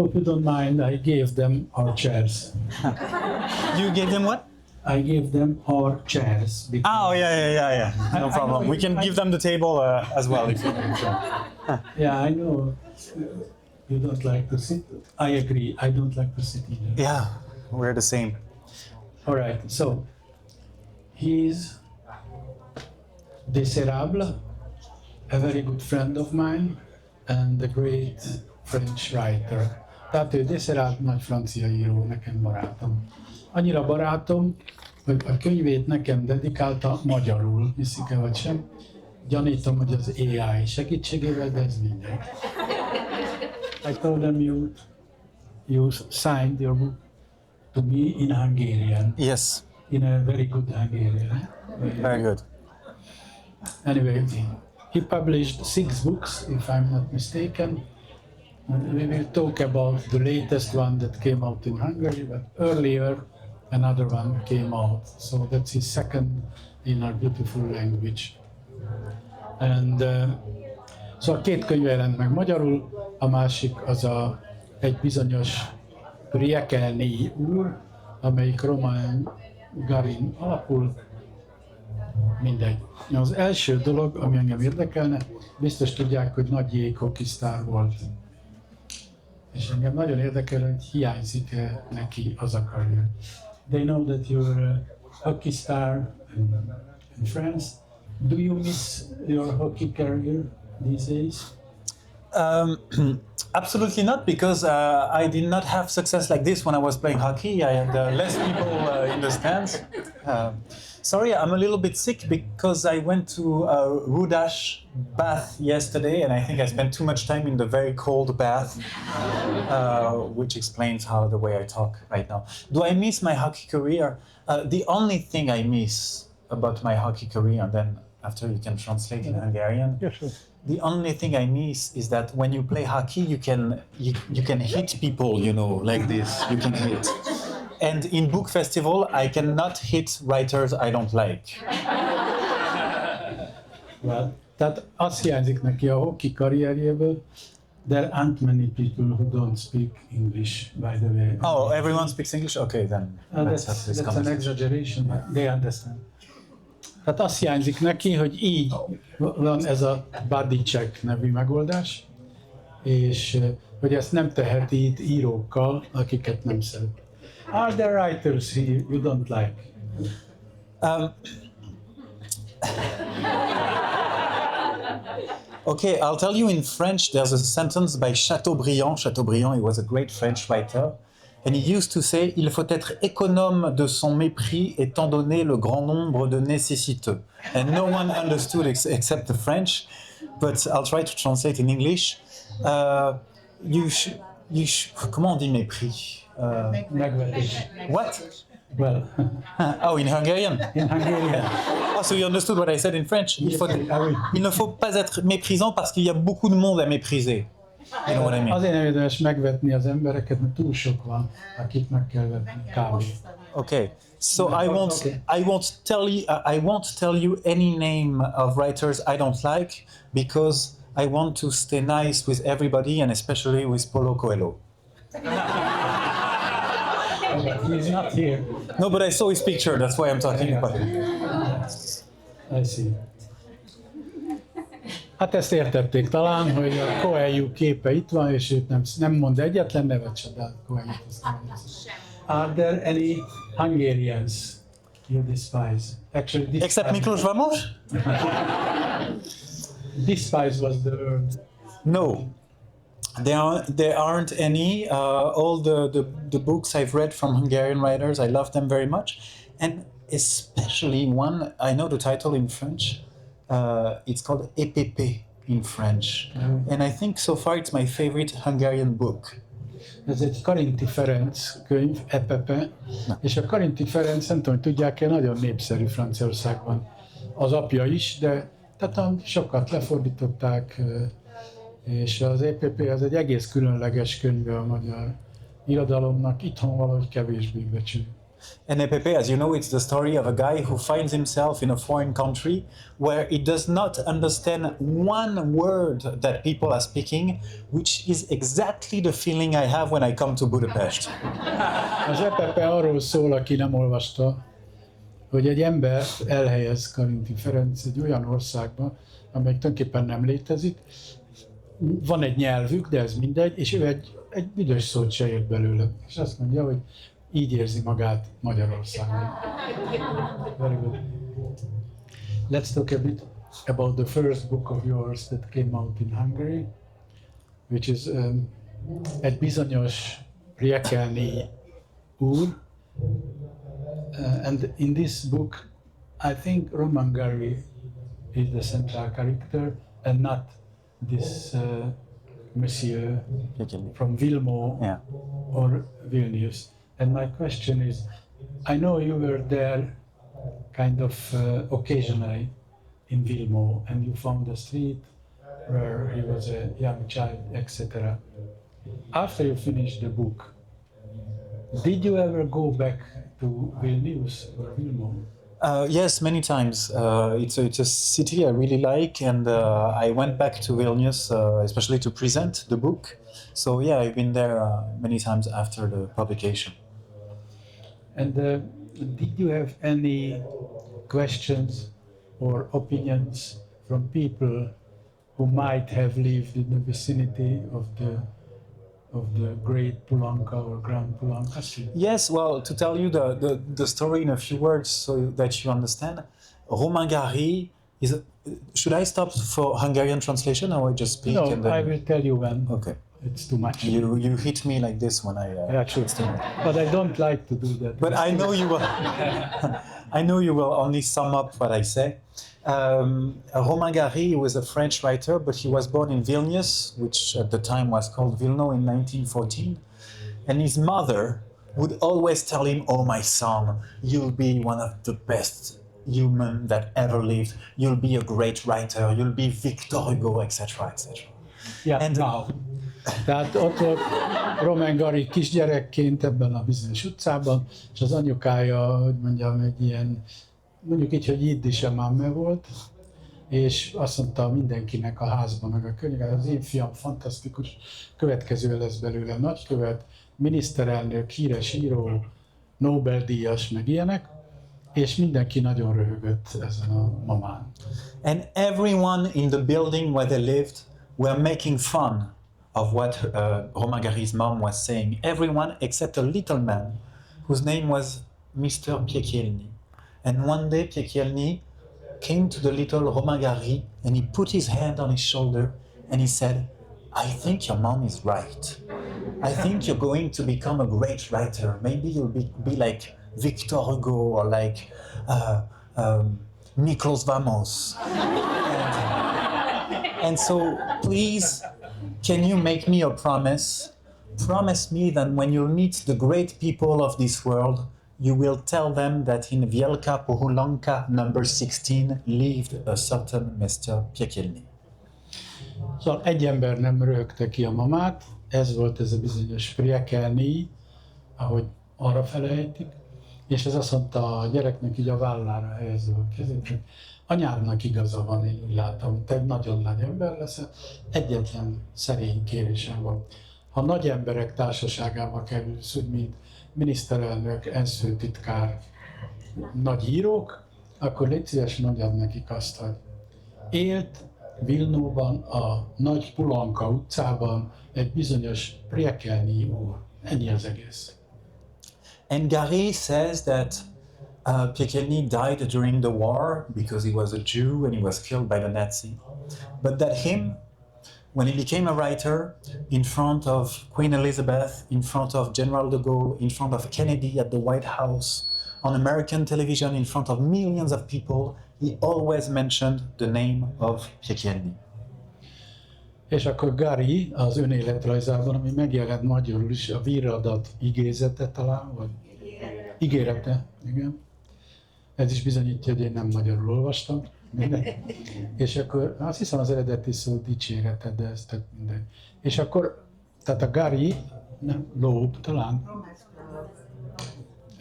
Hope you don't mind, I gave them our chairs. You gave them what? I gave them our chairs. Oh, yeah. No problem. We can give them the table as well if you want. Yeah, I know you don't like to sit. I agree, I don't like to sit either. Yeah, we're the same. All right, so he's Désérable, a very good friend of mine, and a great French writer. Tehát ő Désérable nagy francia író, nekem barátom. Annyira barátom, hogy a könyvét nekem dedikálta magyarul, hiszik-e vagy sem. Gyanítom, hogy az AI segítségével, de ez mindegy. I told them you signed your book to me in Hungarian. Yes, In a very good Hungarian. very good. Anyway, he published 6 books, if I'm not mistaken. And we will talk about the latest one that came out in Hungary, but earlier another one came out. So that's his second in our beautiful language. And szóval 2 könyve jelent meg magyarul, a másik az egy bizonyos Riekelni úr, amelyik román Garin alapul, mindegy. Az első dolog, ami engem érdekelne, biztos tudják, hogy nagy jéghokisztár volt. És engem nagyon érdekel, hogy hiányzik-e neki az a karrier. They know that you're a hockey star in France. Do you miss your hockey career these days? Absolutely not, because I did not have success like this when I was playing hockey. I had less people in the stands. Sorry, I'm a little bit sick because I went to a Rudash bath yesterday, and I think I spent too much time in the very cold bath, which explains the way I talk right now. Do I miss my hockey career? The only thing I miss about my hockey career, and then after you can translate in Hungarian. Yeah, sure. The only thing I miss is that when you play hockey, you can hit people, like this. You can hit. And in book festival, I cannot hit writers I don't like. Well, tehát azt hiányzik neki a hockey karrierjéből. There aren't many people who don't speak English, by the way. Oh, everyone speaks English? Okay, then let's have this that's an conversation. exaggeration, but they understand. Tehát azt hiányzik neki, hogy így van ez a body check nevű megoldás, és hogy ezt nem teheti itt írókkal, akiket nem szeret. Are there writers you don't like? Okay, I'll tell you in French, there's a sentence by Chateaubriand. Chateaubriand, he was a great French writer. And he used to say, il faut être économe de son mépris étant donné le grand nombre de nécessiteux. And no one understood except the French, but I'll try to translate in English. Comment on dit mépris? Megvetés. What? Well, Oh, in Hungarian? in Hungarian. Oh, so you understood what I said in French? Il ne faut pas être méprisant parce qu'il y a beaucoup de monde à mépriser. You know what I mean? Azért nem érdemes megvetni az embereket, mert túl sok van, akit meg kell vetni, kb. Okay, so I won't tell you any name of writers I don't like because I want to stay nice with everybody and especially with Paulo Coelho. But he's not here. No, but I saw his picture. That's why I'm talking about it. I see. Hát ezt értették talán, hogy a Coelho képe itt van, és őt nem mond egyetlen nevet se, de Coelho-t azt nem mondja. Are there any Hungarians you despise? Actually, despise. Except Miklós Vámos? Despise was the word. No. There aren't any. All the books I've read from Hungarian writers, I love them very much. And especially one, I know the title in French. It's called EPP in French. And I think so far it's my favorite Hungarian book. Ez egy Karinti Ferenc könyv, EPP, és a Karinti Ferenc, nem tudom, hogy tudják-e, nagyon népszerű Franciaországban. Az apja is, de tehát sokat lefordították, és az EPP az egy egész különleges könyve a magyar irodalomnak, itthon valahogy kevésbé becsül. NEPP, as you know, it's the story of a guy who finds himself in a foreign country where he does not understand one word that people are speaking, which is exactly the feeling I have when I come to Budapest. Az EPP arról szól, aki nem olvasta, hogy egy embert elhelyez Karinti Ferenc egy olyan országba, amely tulajdonképpen nem létezik. Van egy nyelvük, de ez mindegy, és ő egy büdös szót se ért belőle. És azt mondja, hogy így érzi magát Magyarországon. Very good. Let's talk a bit about the first book of yours that came out in Hungary, which is egy bizonyos Riekelni úr. And in this book, I think Roman Gary is the central character and not this monsieur from Vilmo or Vilnius. And my question is, I know you were there kind of occasionally in Vilmo and you found a street where he was a young child, etc. After you finished the book, did you ever go back to Vilnius or Vilmo? Yes, many times. It's a city I really like, and I went back to Vilnius, especially to present the book. So yeah, I've been there many times after the publication. And did you have any questions or opinions from people who might have lived in the vicinity of the Great Pulanka or Grand Pulanka Street? Yes, well, to tell you the story in a few words so that you understand, Romain Gary is... should I stop for Hungarian translation or I just speak? No, and then... I will tell you when. Okay. It's too much. You hit me like this when I... Yeah, true. But I don't like to do that. But I know you will. I know you will only sum up what I say. Romain Gary was a French writer, but he was born in Vilnius, which at the time was called Vilno, in 1914. And his mother would always tell him, "Oh, my son, you'll be one of the best human that ever lived. You'll be a great writer. You'll be Victor Hugo, etc., etc." Yeah, and now. Tehát ott volt Romain Gary kisgyerekként ebben a bizonyos utcában, és az anyukája, hogy mondjam, egy ilyen, mondjuk így, hogy jiddische volt, és azt mondta mindenkinek a házban, meg a könyvben, az én fiam fantasztikus, következő lesz belőle nagykövet, miniszterelnök, híres író, Nobel-díjas, meg ilyenek, és mindenki nagyon röhögött ezen a mamán. And everyone in the building where they lived were making fun of what Romain Gary's mom was saying. Everyone except a little man whose name was Mr. Piekielny. And one day Piekielny came to the little Romain Gary and he put his hand on his shoulder and he said, "I think your mom is right. I think you're going to become a great writer. Maybe you'll be like Victor Hugo or like Miklós Vámos. And so please, can you make me a promise? Promise me that when you meet the great people of this world, you will tell them that in Wielka Pohulanka number 16 lived a certain Mr. Piekielny." Szóval egy ember nem röhögte ki a mamát, ez volt ez a bizonyos Riekelni, ahogy arra felejtik, és ez azt mondta a gyereknek így a vállára helyezve a kezét, hogy anyádnak igaza van, én úgy látom, te egy nagyon nagy ember leszel, egyetlen szerény kérésem van. Ha nagy emberek társaságába kerülsz, úgy mint miniszterelnök, ENSZ főtitkár, nagy írók, akkor légy szíves, mondjad nekik azt, hogy élt Vilnóban, a Nagy Pulanka utcában egy bizonyos Riekelni úr. Ennyi az egész. And Gary says that Piekielny died during the war because he was a Jew and he was killed by the Nazi. But that him, when he became a writer in front of Queen Elizabeth, in front of General de Gaulle, in front of Kennedy at the White House, on American television, in front of millions of people, he always mentioned the name of Piekielny. És akkor Gary az önéletrajzában, ami megjelent magyarul is, a Víradat igézete talán, vagy ígérete, igen. Ez is bizonyítja, hogy én nem magyarul olvastam. És akkor azt hiszem az eredeti szó dicsérete, de ez tök mindegy. És akkor, tehát a Gary, nem, lób talán.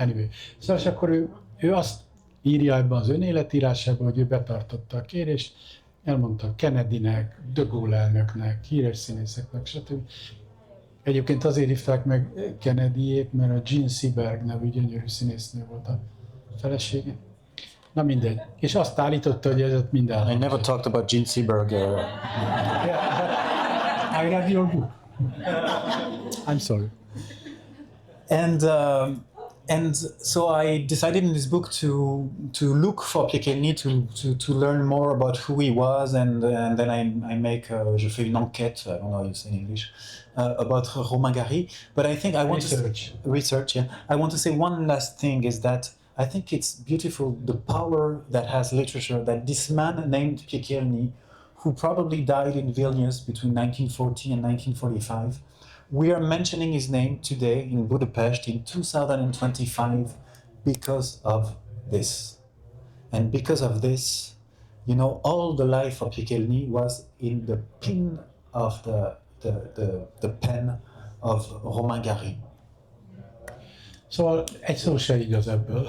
Anyway. Szóval és akkor ő azt írja ebben az önéletírásában, hogy ő betartotta a kérést, elmondta Kennedynek, de Gaulle elnöknek, híres színészeknek, stb. Egyébként azért hívták meg Kennedyét, mert a Jean Seberg nevű gyönyörű színésznő volt a felesége. Na mindegy. És azt állította, hogy ez minden. I never talked about Jean Seberg. Yeah, I read your book. I'm sorry. And so I decided in this book to look for Piekielny, to learn more about who he was, and then I make je fais une enquête, I don't know how you say in English, about Romain Gary. But I think I want to research. Yeah, I want to say one last thing is that I think it's beautiful the power that has literature. That this man named Piekielny, who probably died in Vilnius between 1940 and 1945. We are mentioning his name today in Budapest in 2025 because of this. And because of this, you know, all the life of Piekielny was in the pin of the pen of Romain Gary. Szóval egy szó se igaz ebből,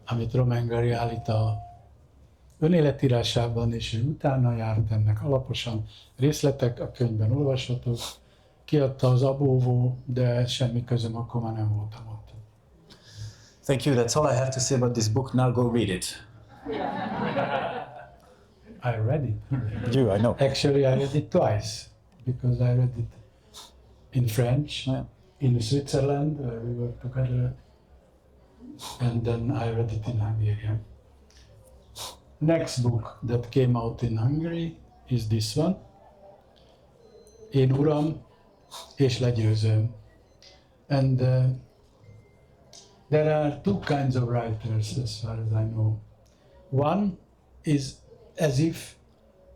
amit Romain Gary állít a önéletírásában, és ő utána járt ennek alaposan. Részletek a könyvben olvashatók. Kiadta az abóvó, de semmi közöm, akkor már nem voltam ott. Thank you. That's all I have to say about this book. Now go read it. I read it. You, I know. Actually, I read it twice, because I read it in French, in Switzerland, where we were together, and then I read it in Hungarian. Next book that came out in Hungary is this one, Uram, és legyőzőm. And there are two kinds of writers, as far as I know. One is as if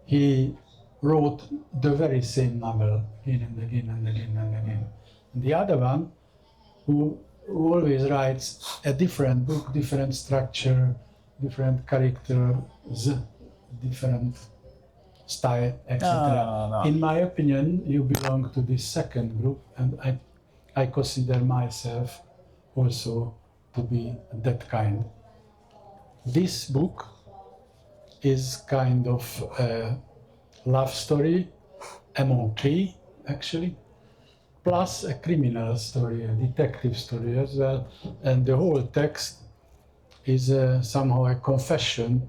he wrote the very same novel again and again and again and again. And the other one, who always writes a different book, different structure, different characters, different style, etc. No. In my opinion, you belong to this second group, and I consider myself also to be that kind. This book is kind of a love story among three, actually, plus a criminal story, a detective story as well, and the whole text is somehow a confession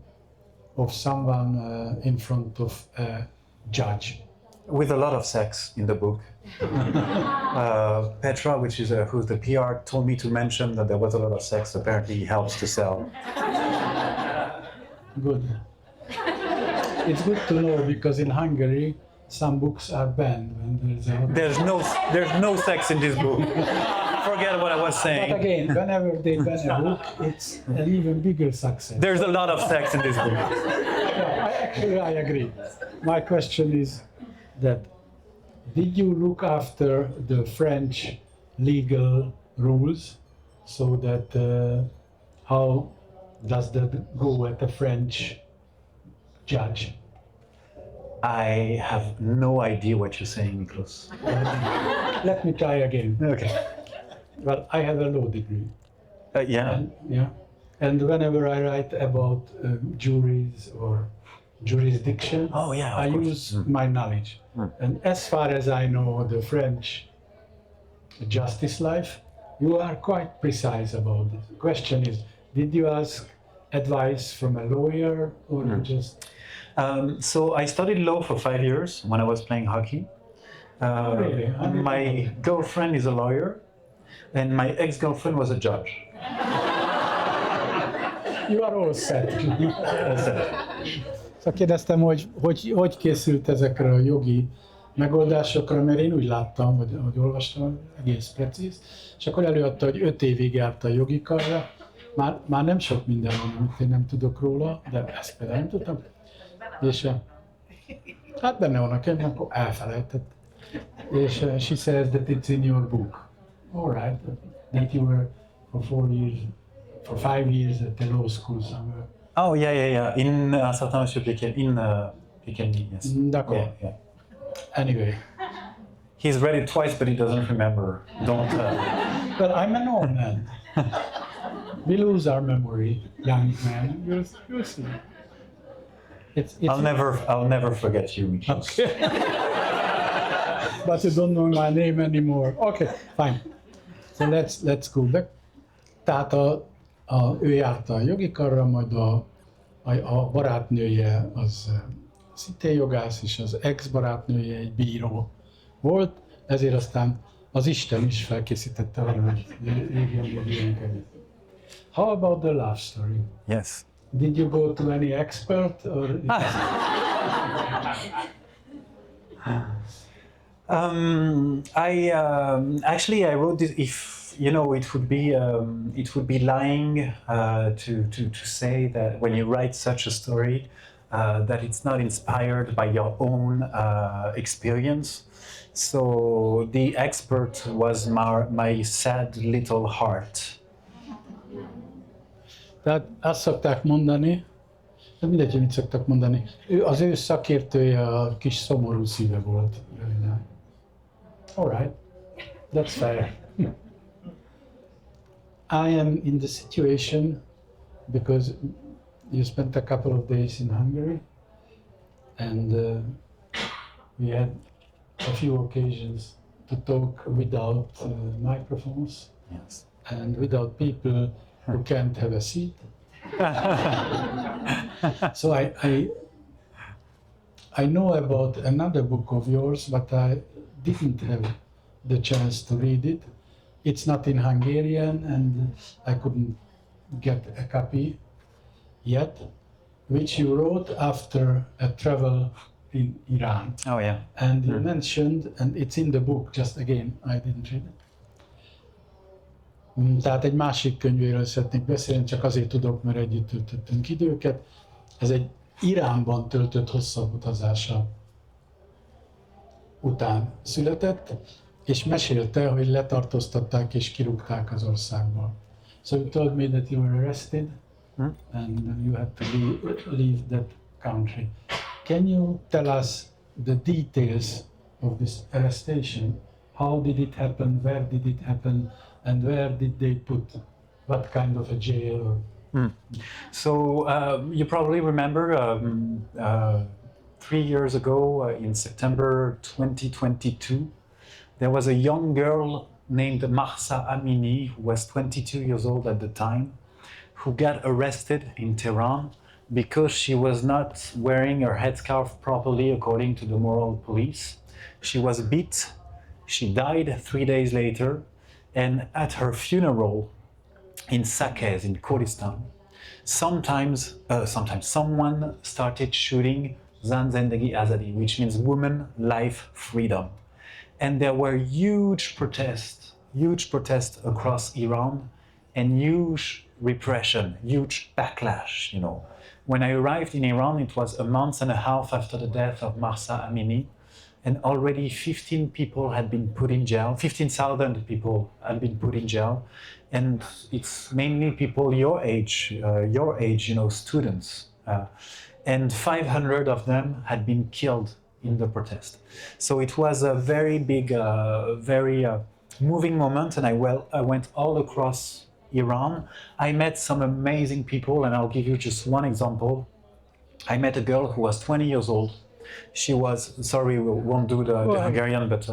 of someone in front of a judge. With a lot of sex in the book. Petra, which is who's the PR, told me to mention that there was a lot of sex. Apparently, it helps to sell. Good. It's good to know, because in Hungary some books are banned when There's no sex in this book. Forget what I was saying. But again, whenever they ban a book, it's an even bigger success. There's a lot of sex in this book. I agree. My question is that, did you look after the French legal rules, so that how does that go at a French judge? I have no idea what you're saying, Miklós. Let me try again. Okay. Well, I have a law degree. Yeah. And whenever I write about juries or jurisdiction, I use my knowledge. And as far as I know the French justice life, you are quite precise about this. The question is, did you ask advice from a lawyer, or just... So I studied law for 5 years when I was playing hockey. Really? My girlfriend is a lawyer, and my ex-girlfriend was a judge. You are all set. Szóval kérdeztem, hogy készült ezekre a jogi megoldásokra, mert én úgy láttam, hogy olvastam, egész precíz, és akkor előadta, hogy 5 évig járt a jogi karra. Már nem sok minden van, amit én nem tudok róla, de ezt például nem tudtam. És hát benne van a könyvben, akkor elfelejtett. És she says that it's in your book. All right, that you were for 5 years at the law school somewhere. Oh, yeah. In certain monsieur Piekielny, yes. D'accord. Yeah. Anyway. He's read it twice, but he doesn't remember. Don't. Well, I'm an old man. We lose our memory, young man. You'll see. I'll never forget you, Miklós. Okay. But you don't know my name anymore. Okay, fine. So let's go back. Tehát ő járta a jogi karra, majd a barátnője az szintén és az ex-barátnője egy bíró volt, ezért aztán az Isten is felkészítette vele, hogy írjon egy ilyen könyvet. How about the love story? Yes. Did you go to any expert or? I wrote this. If you know, it would be lying to say that when you write such a story, that it's not inspired by your own experience. So the expert was my sad little heart. Tehát azt szokták mondani, de mindegy, hogy mit szoktak mondani, az ő szakértője a kis szomorú szíve volt. Alright, that's fair. I am in the situation because you spent a couple of days in Hungary and we had a few occasions to talk without microphones. Yes. And without people who can't have a seat. So I know about another book of yours, but I didn't have the chance to read it. It's not in Hungarian and I couldn't get a copy yet, which you wrote after a travel in Iran. Oh yeah. And you mentioned, and it's in the book, just again, I didn't read it. Tehát egy másik könyvéről szeretnék beszélni, csak azért tudok, mert együtt töltöttünk időket. Ez egy Iránban töltött hosszabb utazása után született, és mesélte, hogy letartóztatták és kirúgták az országból. So you told me that you were arrested and you had to leave that country. Can you tell us the details of this arrestation? How did it happen? Where did it happen? And where did they put what kind of a jail? So you probably remember 3 years ago, in September 2022, there was a young girl named Mahsa Amini, who was 22 years old at the time, who got arrested in Tehran because she was not wearing her headscarf properly according to the moral police. She was beat, she died 3 days later, and at her funeral in Sakez in Kurdistan, sometimes someone started shooting Zan Zendagi Azadi, which means woman, life, freedom. And there were huge protests across Iran and huge repression, huge backlash, you know. When I arrived in Iran, it was a month and a half after the death of Mahsa Amini, and already 15 people had been put in jail, 15,000 people had been put in jail, and it's mainly people your age, you know, students. And 500 of them had been killed in the protest. So it was a very big, very moving moment, and I went all across Iran. I met some amazing people, and I'll give you just one example. I met a girl who was 20 years old. She was, sorry, we won't do the Hungarian, but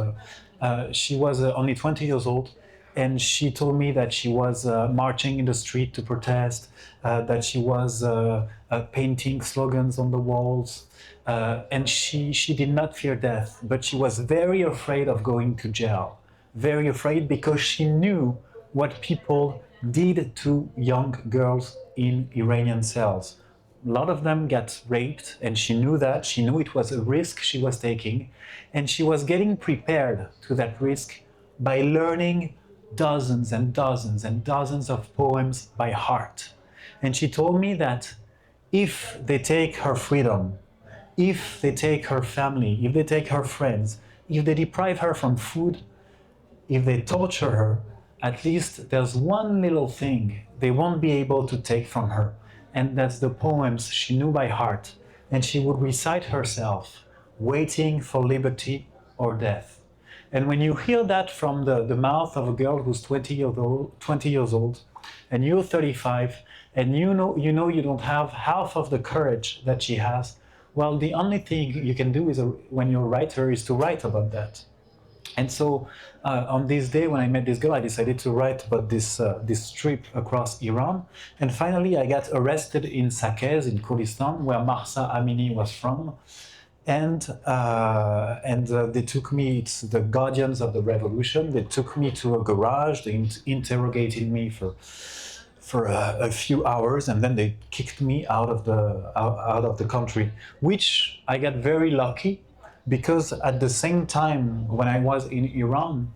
she was only 20 years old, and she told me that she was marching in the street to protest, that she was painting slogans on the walls, and she did not fear death, but she was very afraid of going to jail, very afraid because she knew what people did to young girls in Iranian cells. A lot of them got raped, and she knew that. She knew it was a risk she was taking, and she was getting prepared to that risk by learning dozens and dozens and dozens of poems by heart. And she told me that if they take her freedom, if they take her family, if they take her friends, if they deprive her from food, if they torture her, at least there's one little thing they won't be able to take from her. And that's the poems she knew by heart, and she would recite herself, waiting for liberty or death. And when you hear that from the mouth of a girl who's 20 years old, and you're 35, and you know you don't have half of the courage that she has, well, the only thing you can do is, when you're a writer, is to write about that. And so on this day when I met this girl, I decided to write about this trip across Iran. And finally, I got arrested in Saqqez in Kurdistan, where Mahsa Amini was from. And they took me, it's the guardians of the revolution, they took me to a garage, they interrogated me for a few hours, and then they kicked me out of the country, which I got very lucky, because at the same time when I was in Iran,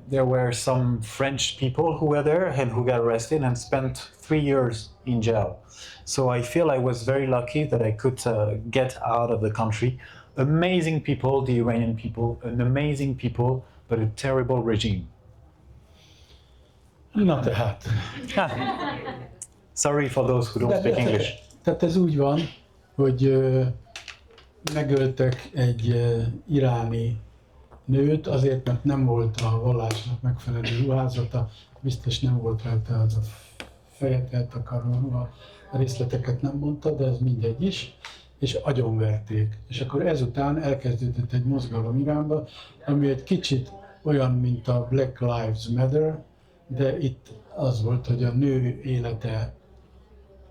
there were some French people who were there and who got arrested and spent 3 years in jail. So I feel I was very lucky that I could get out of the country. Amazing people, the Iranian people, an amazing people, but a terrible regime. Na tehát. Sorry for those who don't speak English. Tehát ez úgy van, hogy megöltek egy iráni nőt azért, mert nem volt a vallásnak megfelelő ruházata, biztos nem volt rajta az a fejet eltakaró ruha, a részleteket nem mondta, de ez mindegy is, és agyonverték. És akkor ezután elkezdődött egy mozgalom Iránba, ami egy kicsit olyan, mint a Black Lives Matter, de itt az volt, hogy a nő élete,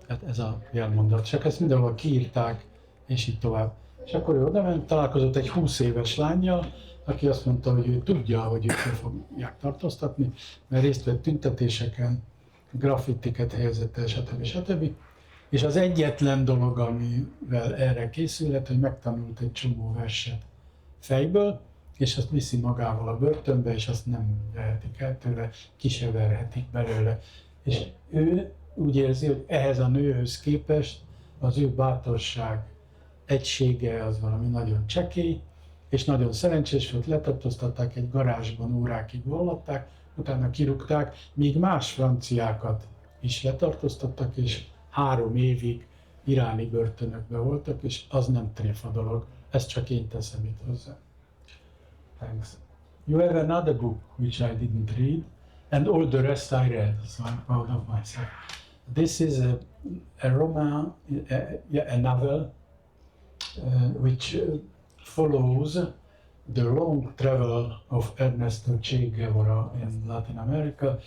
hát ez a jelmondat, csak ezt mindenhol kiírták, és így tovább. És akkor ő odament, találkozott egy 20 éves lánnyal, aki azt mondta, hogy ő tudja, hogy őt fel fogják tartóztatni, mert részt vett tüntetéseken, graffitiket helyezett el, stb. És az egyetlen dolog, amivel erre készülhet, hogy megtanult egy csomó verset fejből, és azt viszi magával a börtönbe, és azt nem vehetik el tőle, ki se verhetik belőle. És ő úgy érzi, hogy ehhez a nőhöz képest az ő bátorság egysége az valami nagyon csekély, és nagyon szerencsés volt, letartóztatták egy garázsban, órákig vallatták, utána kirúgták, míg más franciákat is letartóztattak, és 3 évig iráni börtönökben voltak, és az nem tréfa dolog. Ezt csak én teszem itt hozzá. Thanks. You have another book which I didn't read, and all the rest I read, so I'm proud of myself. This is a roman, a novel, which follows the long travel of Ernesto Che Guevara in Latin America,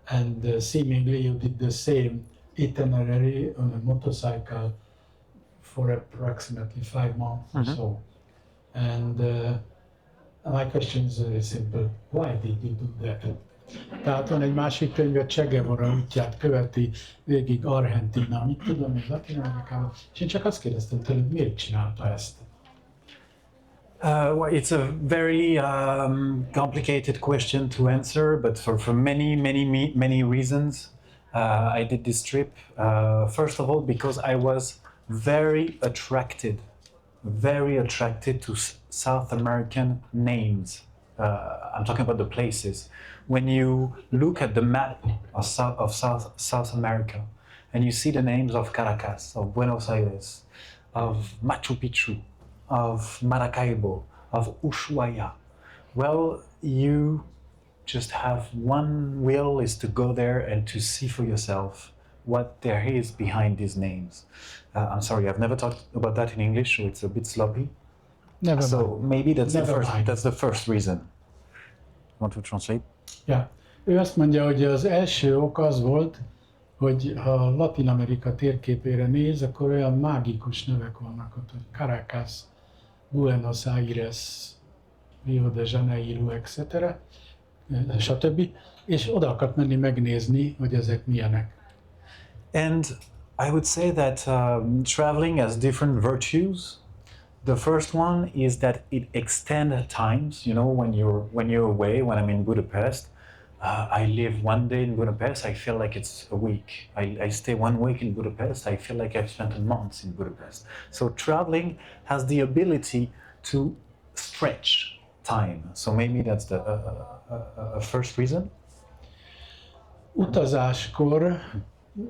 and seemingly you did the same itinerary on a motorcycle for approximately 5 months or so. And my question is very simple. Why did you do that? Tehát van egy másik könyv, a Che Guevara útját követi végig Argentína, mit tudom, még Latin-Amerikában, és én csak azt kérdeztem tőle, hogy miért csinálta ezt? Well, it's a very complicated question to answer, but for many reasons, I did this trip. First of all, because I was very attracted to South American names. I'm talking about the places. When you look at the map of South America, and you see the names of Caracas, of Buenos Aires, of Machu Picchu, of Maracaibo, of Ushuaia, well, you just have one will, is to go there and to see for yourself what there is behind these names. I'm sorry, I've never talked about that in English, so it's a bit sloppy. Never So mind. maybe that's Never mind. that's the first reason. Want to translate? Ja. Ő azt mondja, hogy az első ok az volt, hogy ha Latin Amerika térképére néz, akkor olyan mágikus nevek vannak ott, hogy Caracas, Buenos Aires, Rio de Janeiro, etc. stb. És oda akart menni megnézni, hogy ezek milyenek. And I would say that traveling has different virtues. The first one is that it extends times. You know, when you're away, when I'm in Budapest, I live 1 day in Budapest, I feel like it's a week. I stay 1 week in Budapest, I feel like I've spent a month in Budapest. So traveling has the ability to stretch time. So maybe that's the first reason. Utazáskor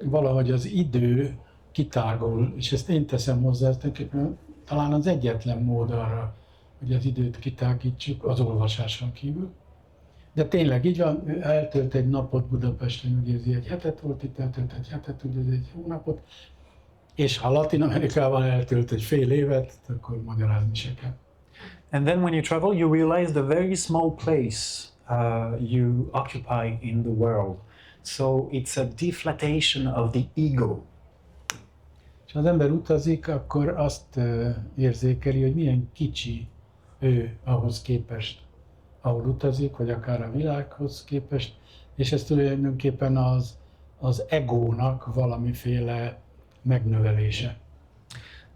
valahogy az idő kitágul, és ezt én teszem hozzá, ezt talán az egyetlen mód arra, hogy az időt kitágítsuk, az olvasáson kívül. De tényleg így van, ő eltölt egy napot Budapesten, úgy érzi, egy hetet volt itt, eltölt egy hetet, úgy érzi, egy hónapot, és ha Latin Amerikában eltölt egy fél évet, akkor magyarázni se kell. And then when you travel, you realize the very small place you occupy in the world. So it's a deflatation of the ego. És ha az ember utazik, akkor azt érzékeli, hogy milyen kicsi ő ahhoz képest, ahol utazik, vagy akár a világhoz képest, és ez tulajdonképpen az egónak valamiféle megnövelése.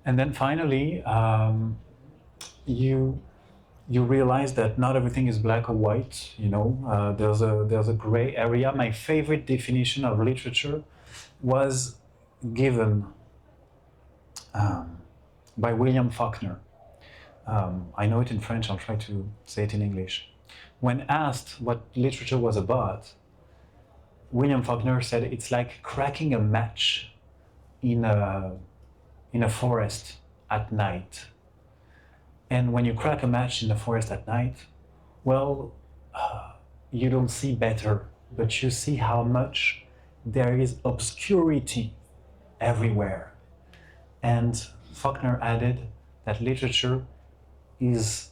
And then finally, you realize that not everything is black or white. You know, there's a gray area. My favorite definition of literature was given by William Faulkner. I know it in French. I'll try to say it in English. When asked what literature was about, William Faulkner said it's like cracking a match in a forest at night. And when you crack a match in the forest at night, well, you don't see better, but you see how much there is obscurity everywhere. And Faulkner added that literature is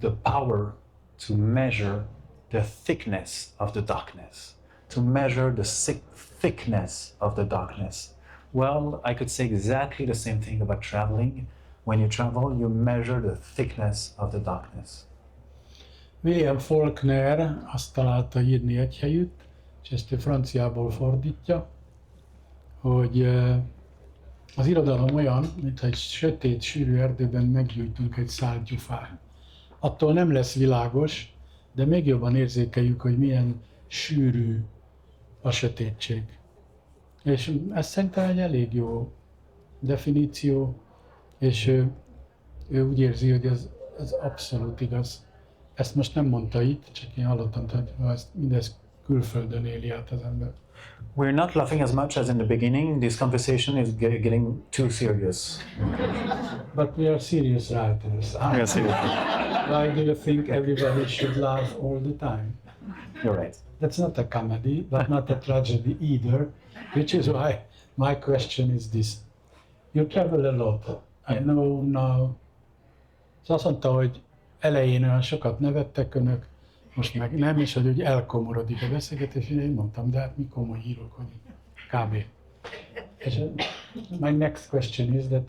the power to measure the thickness of the darkness, to measure the thickness of the darkness. Well, I could say exactly the same thing about traveling. When you travel, you measure the thickness of the darkness. William Faulkner azt találta írni egy helyütt, és ezt ő franciából fordítja, hogy az irodalom olyan, mintha egy sötét, sűrű erdőben meggyújtunk egy szál gyufát. Attól nem lesz világos, de még jobban érzékeljük, hogy milyen sűrű a sötétség. És ez szerintem egy elég jó definíció, és ő úgy érzi, hogy ez abszolút igaz. Ezt most nem mondta itt, csak én hallottam, hogy mindez külföldön éli át az ember. We're not laughing as much as in the beginning. This conversation is getting too serious. But we are serious writers. We are serious. Why do you think everybody should laugh all the time? You're right. That's not a comedy, but not a tragedy either, which is why my question is this. You travel a lot. I know now. Szóval azt mondta, hogy elején olyan sokat nevettek önök, most meg nem, és hogy úgy elkomorodik a beszélgetés, és én mondtam, de hát mi komoly hírok vagyunk, kb. És my next question is that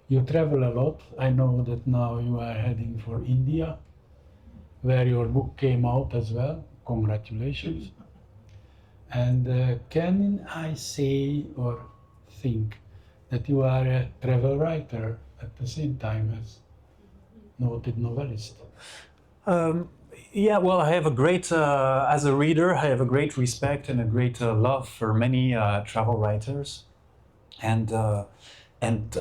you travel a lot. I know that now you are heading for India, where your book came out as well. Congratulations. And can I say or think that you are a travel writer at the same time as noted novelist? Yeah, well, I have a great, as a reader, I have a great respect and a great love for many travel writers. And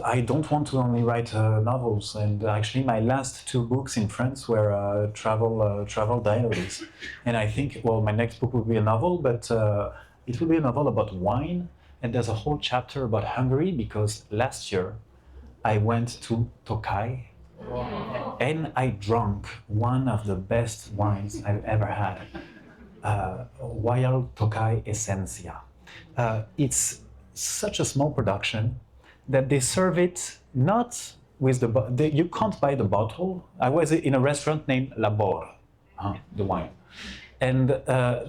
I don't want to only write novels. And actually, my last two books in France were travel diaries. And I think, well, my next book will be a novel, but it will be a novel about wine. And there's a whole chapter about Hungary, because last year I went to Tokaj. Wow. And I drank one of the best wines I've ever had, Wild Tokaj Essentia. It's such a small production that they serve it not with you can't buy the bottle. I was in a restaurant named Labor, the wine. And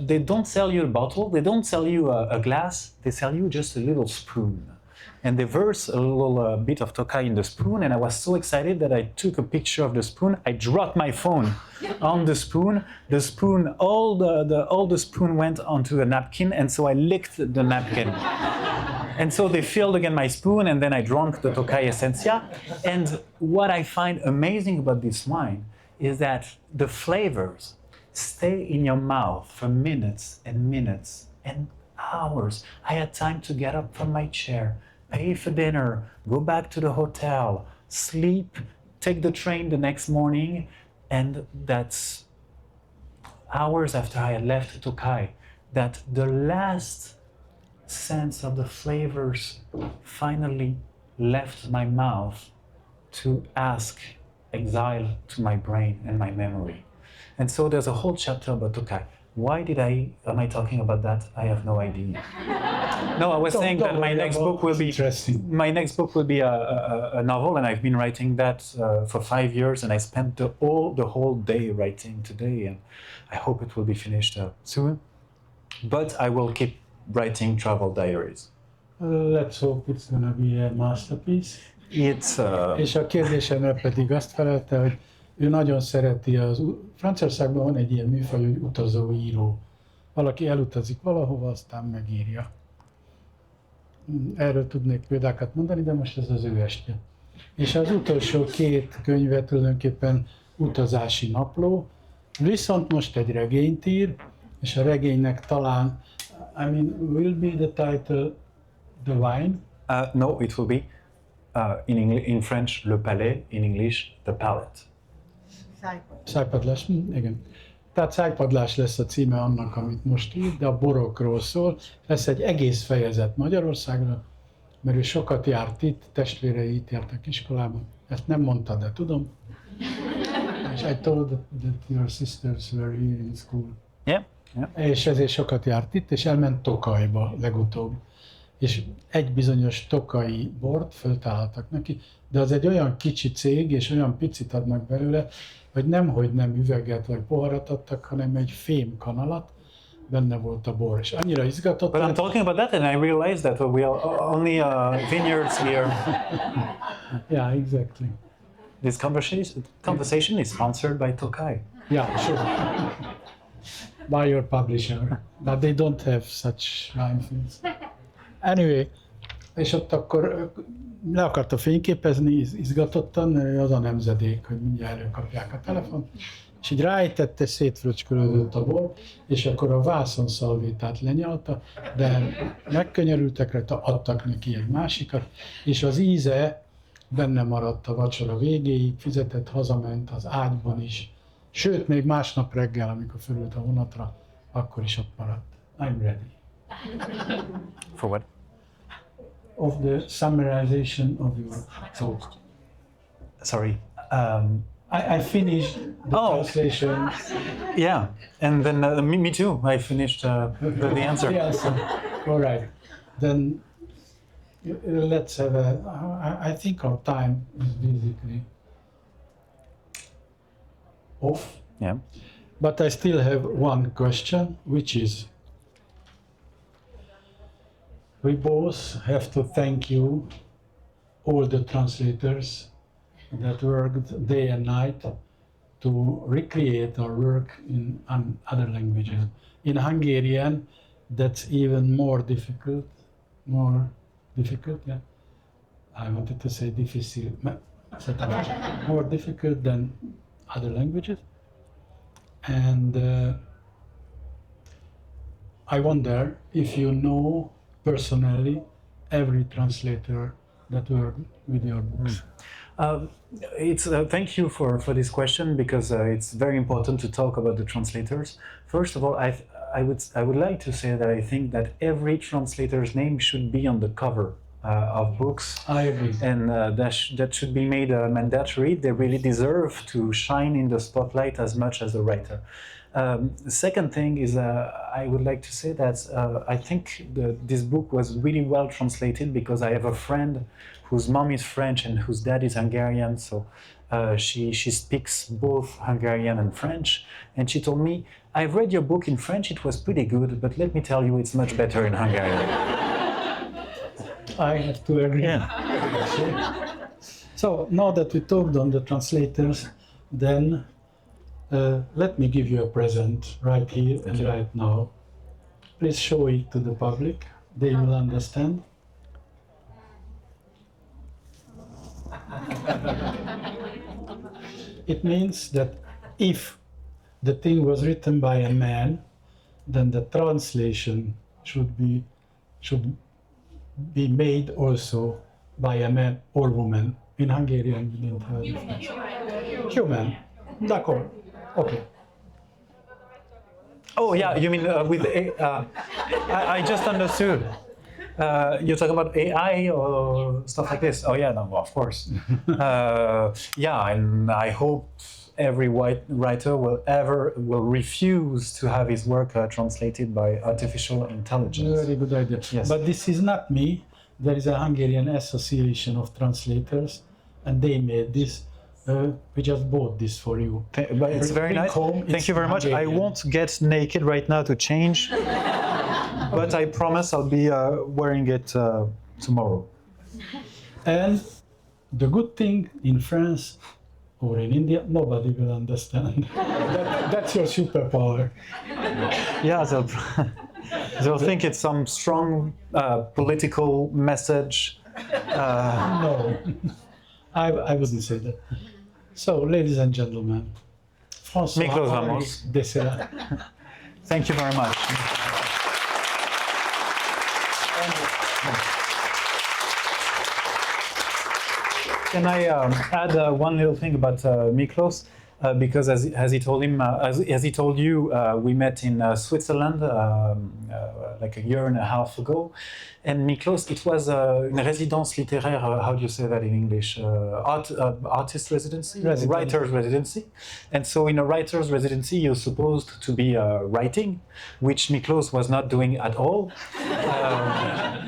they don't sell you a bottle, they don't sell you a glass, they sell you just a little spoon. And they verse a little bit of Tokaj in the spoon, and I was so excited that I took a picture of the spoon. I dropped my phone on the spoon. The spoon, all the spoon went onto a napkin, and so I licked the napkin. And so they filled again my spoon, and then I drank the Tokaj Essentia. And what I find amazing about this wine is that the flavors stay in your mouth for minutes and minutes and hours. I had time to get up from my chair, pay for dinner, go back to the hotel, sleep, take the train the next morning, and that's hours after I had left Tokaj, that the last sense of the flavors finally left my mouth to ask exile to my brain and my memory. And so there's a whole chapter about Tokai. Why am I talking about that? I have no idea. No, I was saying that my next book will be a novel, and I've been writing that for 5 years, and I spent the whole day writing today, and I hope it will be finished soon. But I will keep writing travel diaries. Let's hope it's gonna be a masterpiece. It's És a kérdésemre pedig azt felelte, hogy ő nagyon szereti Franciaországban van egy ilyen műfaj, hogy utazó író. Valaki elutazik valahova, aztán megírja. Erről tudnék példákat mondani, de most ez az ő estje. És az utolsó 2 könyve tulajdonképpen utazási napló, viszont most egy regényt ír, és a regénynek talán, will be the title The Wine? No, it will be in French, Le Palais, in English, The Palette. Szájpadlás, igen. Tehát szájpadlás lesz a címe annak, amit most ír, de a borokról szól. Lesz egy egész fejezet Magyarországra, mert ő sokat járt itt, testvérei itt jártak iskolában. Ezt nem mondta, de tudom. És I told that your sisters were here in school. Yeah. És ezért sokat járt itt, és elment Tokajba legutóbb. És egy bizonyos tokai bort föltaláltak neki, de az egy olyan kicsi cég, és olyan picit adnak belőle, hogy nemhogy nem üveget vagy poharat adtak, hanem egy fém kanalat, benne volt a bor, és annyira izgatott. But I'm talking about that, and I realized that we are only vineyards here. Yeah, exactly. This conversation is sponsored by Tokai. Yeah, sure. By your publisher, but they don't have such wine things. Anyway, és ott akkor le akarta fényképezni izgatottan, az a nemzedék, hogy mindjárt előkapják a telefont, és így ráejtette, szétfröcskölődött a bor, és akkor a vászonszalvétát lenyalta, de megkönyörültek rajta, adtak neki egy másikat, és az íze benne maradt a vacsora végéig, fizetett, hazament az ágyban is, sőt, még másnap reggel, amikor fölült a vonatra, akkor is ott maradt. I'm ready. For what? Of the summarization of your thoughts. Sorry. I finished the translation. Yeah, and then me too. I finished the answer. The answer. All right. Then let's have I think our time is basically off. Yeah. But I still have one question, which is, we both have to thank you, all the translators that worked day and night to recreate our work in other languages. In Hungarian, that's even more difficult. Yeah. I wanted to say difficile. More difficult than other languages. And I wonder if you know personally every translator that worked with your books. Thank you for this question, because it's very important to talk about the translators. First of all, I would like to say that I think that every translator's name should be on the cover of books. I agree. And that should be made mandatory. They really deserve to shine in the spotlight as much as the writer. The second thing is I would like to say that I think this book was really well translated, because I have a friend whose mom is French and whose dad is Hungarian, so she speaks both Hungarian and French, and she told me, I've read your book in French, it was pretty good, but let me tell you, it's much better in Hungarian. I have to agree. Yeah. So now that we talked on the translators, then let me give you a present right here and right now. Please show it to the public. They will understand. It means that if the thing was written by a man, then the translation should be made also by a man or woman. In Hungarian, we don't have difference. Human. D'accord. Okay. Oh yeah, you mean with I just understood. You're talking about AI or stuff like this? Oh yeah, no, of course. Yeah, and I hope every white writer will refuse to have his work translated by artificial intelligence. Very good idea. Yes. But this is not me. There is a Hungarian Association of Translators, and they made this. We just bought this for you. But it's very nice. Thank you very much. I won't get naked right now to change, but I promise I'll be wearing it tomorrow. And the good thing in France or in India, nobody will understand. That's your superpower. Yeah, they'll think it's some strong political message. No, I wouldn't say that. So, ladies and gentlemen, François-Henri Désérable. Thank you very much. Can I add one little thing about Miklós? Because as he told you, we met in Switzerland like a year and a half ago. And Miklós, it was une résidence littéraire. How do you say that in English? Artist residency, writer's residency. And so in a writer's residency, you're supposed to be writing, which Miklós was not doing at all.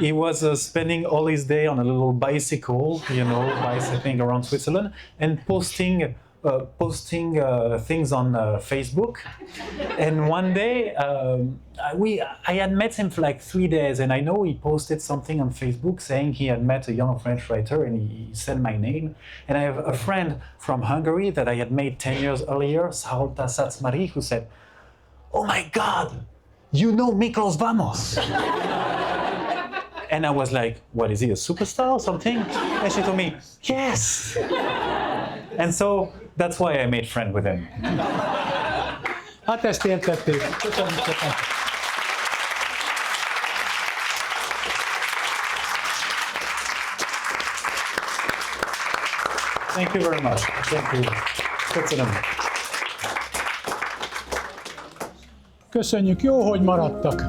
He was spending all his day on a little bicycle, bicycling around Switzerland and posting things on Facebook. And one day, I had met him for like 3 days, and I know he posted something on Facebook saying he had met a young French writer, and he said my name. And I have a friend from Hungary that I had met 10 years earlier, Sarolta Sacmari, who said, "Oh my God, you know Miklós Vámos." And I was like, "What, is he a superstar or something?" And she told me, "Yes." And so that's why I made friends with him. Hát ezt értették. Köszönjük szépen. Thank you very much. Thank you. Köszönöm. Köszönjük, jó, hogy maradtak.